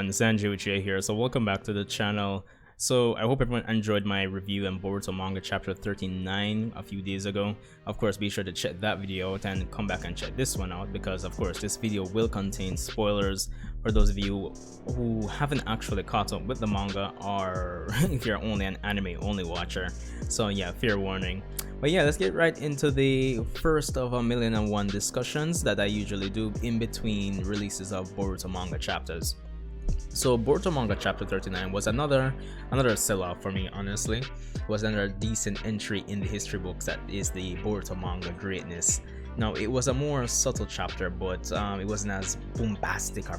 everyone, Sanjay Uchiha here. So welcome back to the channel. So I hope everyone enjoyed my review on Boruto Manga chapter 39 a few days ago. Of course, be sure to check that video out and come back and check this one out, because of course this video will contain spoilers for those of you who haven't actually caught up with the manga, or if you're only an anime only watcher. So yeah, fair warning. But yeah, let's get right into the first of 1,000,001 discussions that I usually do in between releases of Boruto manga chapters. So Boruto Manga chapter 39 was another sell-off for me, honestly. It was another decent entry in the history books that is the Boruto manga greatness. Now, it was a more subtle chapter, but it wasn't as bombastic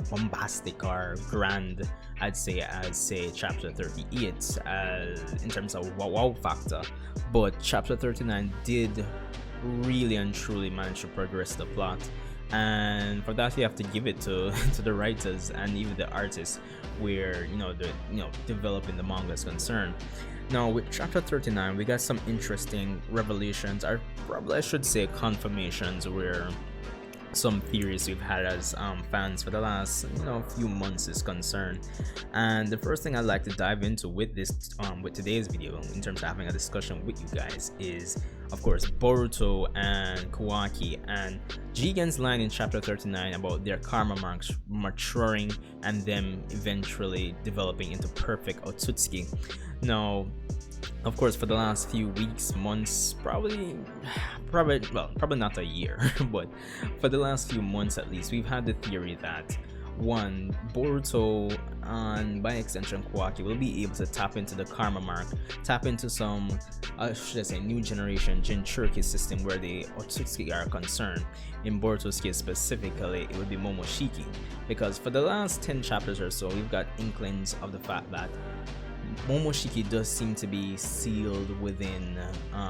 or grand, I'd say, as say chapter 38 in terms of wow factor. But chapter 39 did really and truly manage to progress the plot. And for that, you have to give it to the writers and even the artists, where developing the manga is concerned. Now with chapter 39, we got some interesting revelations, or probably I should say confirmations, where some theories we've had as fans for the last few months is concerned. And the first thing I'd like to dive into with this with today's video, in terms of having a discussion with you guys, is of course Boruto and Kawaki and Jigen's line in chapter 39 about their karma marks maturing and them eventually developing into perfect Otsutsuki. Now, of course, for the last few weeks, months, probably not a year, but for the last few months at least, we've had the theory that one, Boruto and by extension Kawaki will be able to tap into the karma mark, tap into some should I say new generation Jinchuriki system where the Otsutsuki are concerned. In Boruto's case specifically, it would be Momoshiki, because for the last 10 chapters or so, we've got inklings of the fact that Momoshiki does seem to be sealed within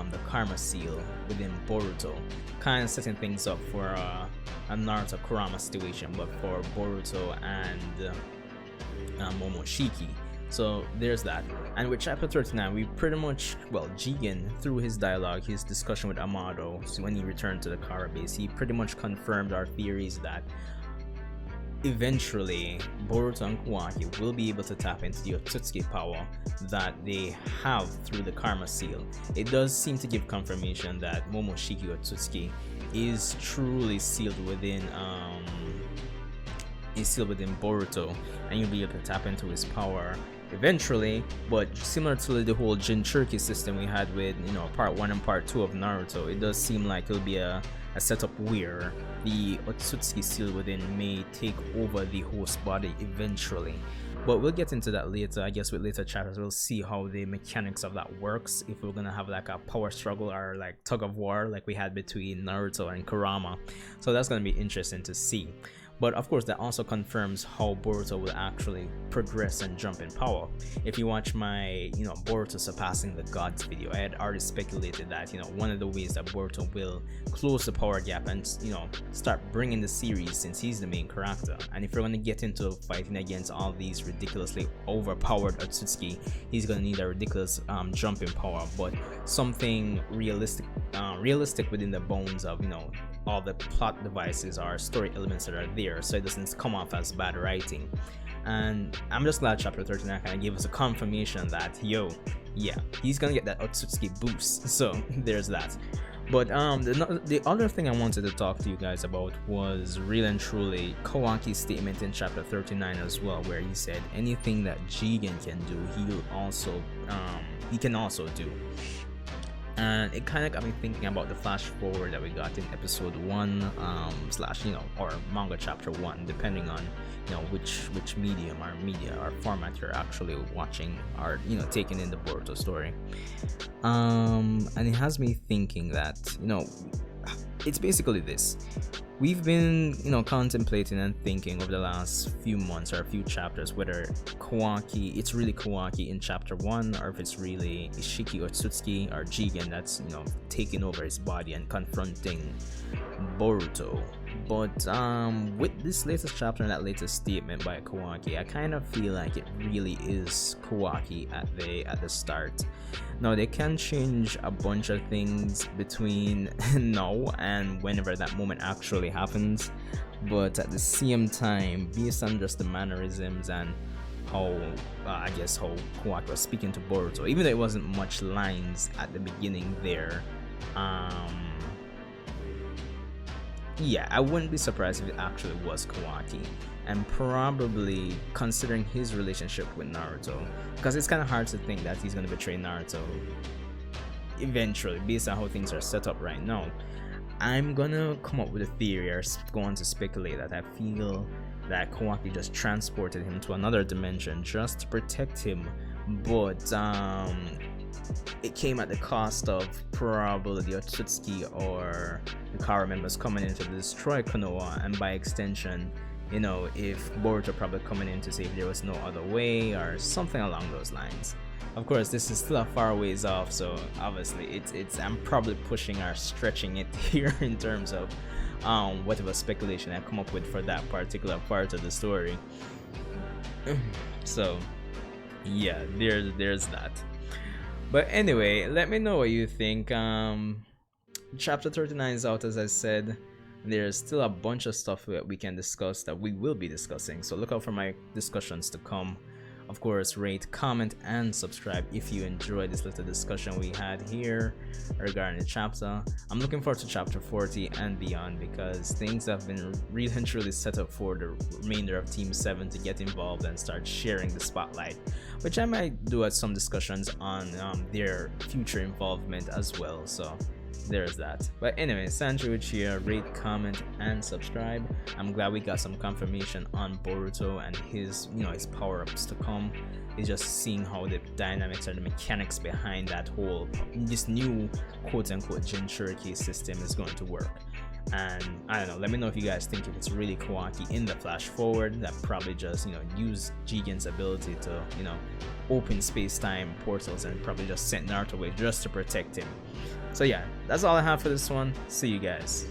the karma seal within Boruto, kind of setting things up for a Naruto Kurama situation, but for Boruto and Momoshiki. So there's that. And with chapter 39, we pretty much, Jigen, through his dialogue, his discussion with Amado, so when he returned to the Kara base, he pretty much confirmed our theories that eventually Boruto and Kawaki will be able to tap into the Otsutsuki power that they have through the karma seal. It does seem to give confirmation that Momoshiki Otsutsuki is truly sealed within Boruto, and you'll be able to tap into his power eventually. But similar to the whole Jinchuriki system we had with part 1 and part 2 of Naruto, it does seem like it'll be a setup where the Otsutsuki seal within may take over the host body eventually. But we'll get into that later. I guess with later chapters we'll see how the mechanics of that works, if we're gonna have like a power struggle or like tug of war like we had between Naruto and Kurama. So that's gonna be interesting to see. But of course, that also confirms how Boruto will actually progress and jump in power. If you watch my, Boruto surpassing the gods video, I had already speculated that, one of the ways that Boruto will close the power gap and, start bringing the series, since he's the main character. And if you're going to get into fighting against all these ridiculously overpowered Otsutsuki, he's going to need a ridiculous jump in power, but something realistic within the bones of, all the plot devices or story elements that are there, so it doesn't come off as bad writing. And I'm just glad chapter 39 kind of gave us a confirmation that he's gonna get that Otsutsuki boost. So there's that. But the other thing I wanted to talk to you guys about was really and truly Kawaki's statement in chapter 39 as well, where he said anything that Jigen can do, he can also do. And it kind of got me thinking about the flash forward that we got in episode 1 / or manga chapter 1, depending on which medium or format you're actually watching or taking in the Boruto story. And it has me thinking that it's basically this. We've been contemplating and thinking over the last few months or a few chapters whether it's really Kawaki in chapter 1, or if it's really Ishiki Otsutsuki or Jigen that's taking over his body and confronting Boruto. But with this latest chapter and that latest statement by Kawaki, I kind of feel like it really is Kawaki at the start. Now they can change a bunch of things between now and whenever that moment actually happens, but at the same time, based on just the mannerisms and how I guess how Kawaki was speaking to Boruto, even though it wasn't much lines at the beginning there, yeah, I wouldn't be surprised if it actually was Kawaki. And probably considering his relationship with Naruto, because it's kind of hard to think that he's going to betray Naruto eventually based on how things are set up right now. I'm gonna come up with a theory or go on to speculate that I feel that Kawaki just transported him to another dimension just to protect him, but it came at the cost of probably the Otsutsuki or the Kara members coming in to destroy Konoha, and by extension, you know, if Boruto probably coming in to say if there was no other way or something along those lines. Of course, this is still a far ways off, so obviously it's I'm probably pushing or stretching it here in terms of whatever speculation I come up with for that particular part of the story. So yeah, there's that. But anyway, let me know what you think. Chapter 39 is out, as I said. There's still a bunch of stuff that we can discuss, that we will be discussing, so look out for my discussions to come. Of course, rate, comment, and subscribe if you enjoyed this little discussion we had here regarding the chapter. I'm looking forward to chapter 40 and beyond, because things have been really and truly set up for the remainder of Team 7 to get involved and start sharing the spotlight, which I might do at some discussions on their future involvement as well. So there's that. But anyway, Sancho Uchiha, rate, comment, and subscribe. I'm glad we got some confirmation on Boruto and his, you know, his power-ups to come. It's just seeing how the dynamics or the mechanics behind that whole, this new quote-unquote Jinchuriki system is going to work. And I don't know, let me know if you guys think if it's really Kawaki in the flash forward that probably just, you know, use Jigen's ability to, you know, open space-time portals and probably just sent Naruto away just to protect him. So yeah, that's all I have for this one. See you guys.